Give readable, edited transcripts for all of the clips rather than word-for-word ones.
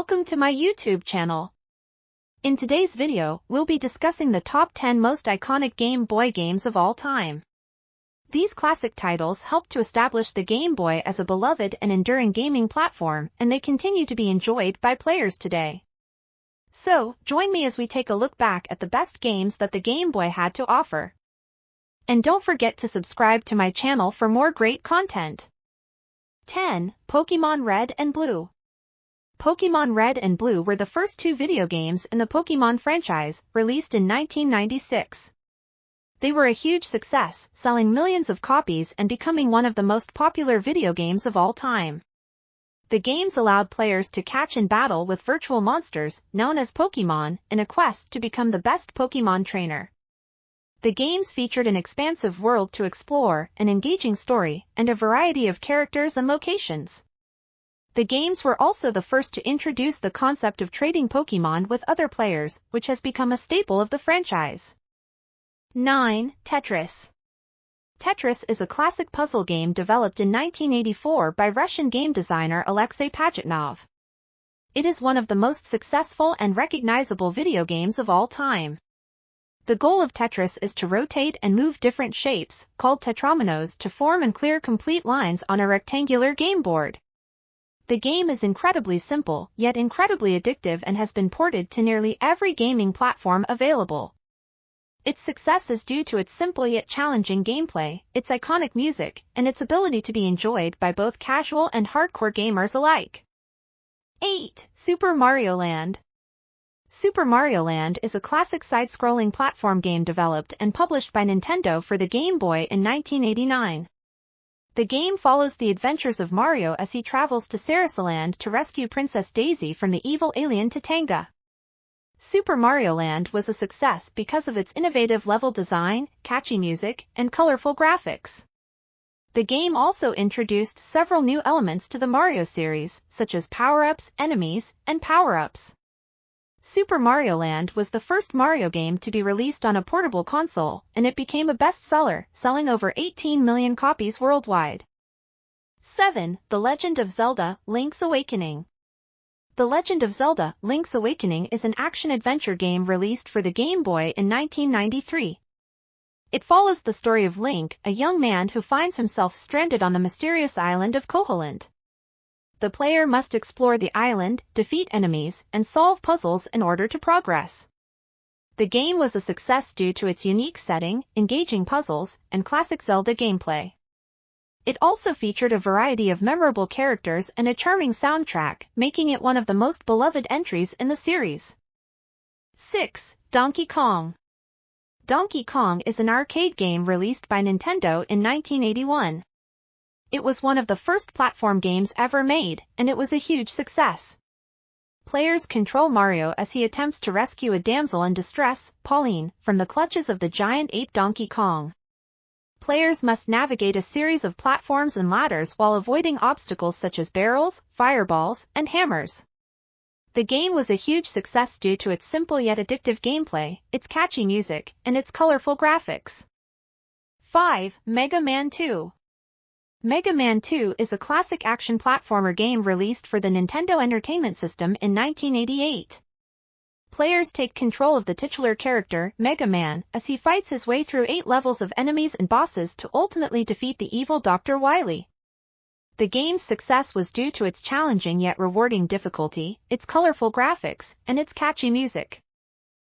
Welcome to my YouTube channel. In today's video, we'll be discussing the top 10 most iconic Game Boy games of all time. These classic titles helped to establish the Game Boy as a beloved and enduring gaming platform, and they continue to be enjoyed by players today. So, join me as we take a look back at the best games that the Game Boy had to offer. And don't forget to subscribe to my channel for more great content. 10. Pokémon Red and Blue. Pokémon Red and Blue were the first two video games in the Pokémon franchise, released in 1996. They were a huge success, selling millions of copies and becoming one of the most popular video games of all time. The games allowed players to catch and battle with virtual monsters, known as Pokémon, in a quest to become the best Pokémon trainer. The games featured an expansive world to explore, an engaging story, and a variety of characters and locations. The games were also the first to introduce the concept of trading Pokémon with other players, which has become a staple of the franchise. 9. Tetris. Tetris is a classic puzzle game developed in 1984 by Russian game designer Alexei Pajitnov. It is one of the most successful and recognizable video games of all time. The goal of Tetris is to rotate and move different shapes, called tetrominoes, to form and clear complete lines on a rectangular game board. The game is incredibly simple, yet incredibly addictive, and has been ported to nearly every gaming platform available. Its success is due to its simple yet challenging gameplay, its iconic music, and its ability to be enjoyed by both casual and hardcore gamers alike. 8. Super Mario Land. Super Mario Land is a classic side-scrolling platform game developed and published by Nintendo for the Game Boy in 1989. The game follows the adventures of Mario as he travels to Sarasaland to rescue Princess Daisy from the evil alien Tatanga. Super Mario Land was a success because of its innovative level design, catchy music, and colorful graphics. The game also introduced several new elements to the Mario series, such as power-ups, enemies, and power-ups. Super Mario Land was the first Mario game to be released on a portable console, and it became a bestseller, selling over 18 million copies worldwide. 7. The Legend of Zelda: Link's Awakening. The Legend of Zelda: Link's Awakening is an action-adventure game released for the Game Boy in 1993. It follows the story of Link, a young man who finds himself stranded on the mysterious island of Koholint. The player must explore the island, defeat enemies, and solve puzzles in order to progress. The game was a success due to its unique setting, engaging puzzles, and classic Zelda gameplay. It also featured a variety of memorable characters and a charming soundtrack, making it one of the most beloved entries in the series. 6. Donkey Kong. Donkey Kong is an arcade game released by Nintendo in 1981. It was one of the first platform games ever made, and it was a huge success. Players control Mario as he attempts to rescue a damsel in distress, Pauline, from the clutches of the giant ape Donkey Kong. Players must navigate a series of platforms and ladders while avoiding obstacles such as barrels, fireballs, and hammers. The game was a huge success due to its simple yet addictive gameplay, its catchy music, and its colorful graphics. 5. Mega Man 2. Mega Man 2 is a classic action platformer game released for the Nintendo Entertainment System in 1988. Players take control of the titular character, Mega Man, as he fights his way through 8 levels of enemies and bosses to ultimately defeat the evil Dr. Wily. The game's success was due to its challenging yet rewarding difficulty, its colorful graphics, and its catchy music.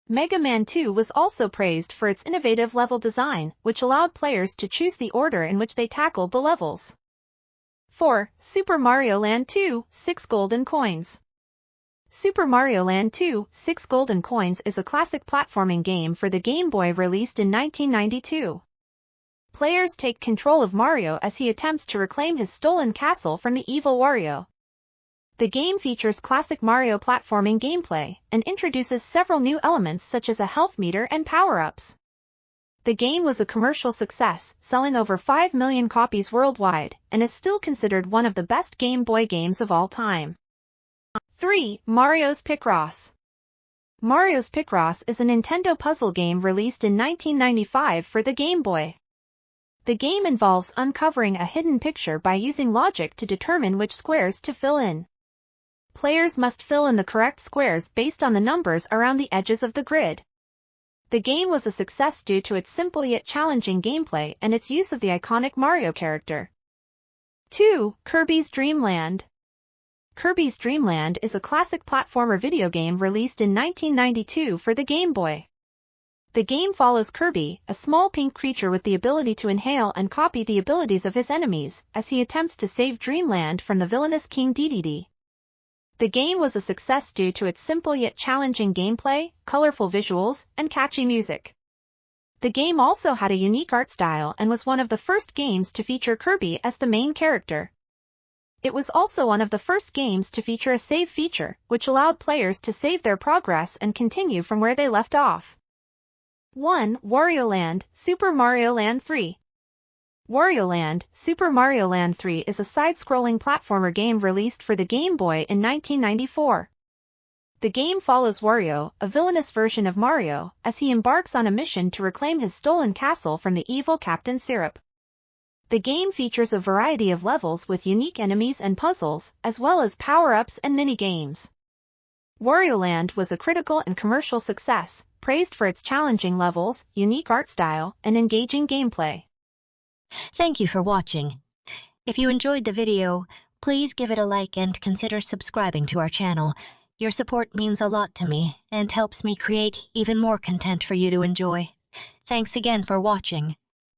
Mega Man 2 was also praised for its innovative level design, which allowed players to choose the order in which they tackled the levels. 4. Super Mario Land 2: 6 Golden Coins. Super Mario Land 2: 6 Golden Coins is a classic platforming game for the Game Boy released in 1992. Players take control of Mario as he attempts to reclaim his stolen castle from the evil Wario. The game features classic Mario platforming gameplay, and introduces several new elements such as a health meter and power-ups. The game was a commercial success, selling over 5 million copies worldwide, and is still considered one of the best Game Boy games of all time. 3. Mario's Picross. Mario's Picross is a Nintendo puzzle game released in 1995 for the Game Boy. The game involves uncovering a hidden picture by using logic to determine which squares to fill in. Players must fill in the correct squares based on the numbers around the edges of the grid. The game was a success due to its simple yet challenging gameplay and its use of the iconic Mario character. 2. Kirby's Dream Land. Kirby's Dream Land is a classic platformer video game released in 1992 for the Game Boy. The game follows Kirby, a small pink creature with the ability to inhale and copy the abilities of his enemies, as he attempts to save Dreamland from the villainous King Dedede. The game was a success due to its simple yet challenging gameplay, colorful visuals, and catchy music. The game also had a unique art style and was one of the first games to feature Kirby as the main character. It was also one of the first games to feature a save feature, which allowed players to save their progress and continue from where they left off. 1. Wario Land, Super Mario Land 3. Wario Land, Super Mario Land 3 is a side-scrolling platformer game released for the Game Boy in 1994. The game follows Wario, a villainous version of Mario, as he embarks on a mission to reclaim his stolen castle from the evil Captain Syrup. The game features a variety of levels with unique enemies and puzzles, as well as power-ups and mini-games. Wario Land was a critical and commercial success, praised for its challenging levels, unique art style, and engaging gameplay. Thank you for watching. If you enjoyed the video, please give it a like and consider subscribing to our channel. Your support means a lot to me and helps me create even more content for you to enjoy. Thanks again for watching.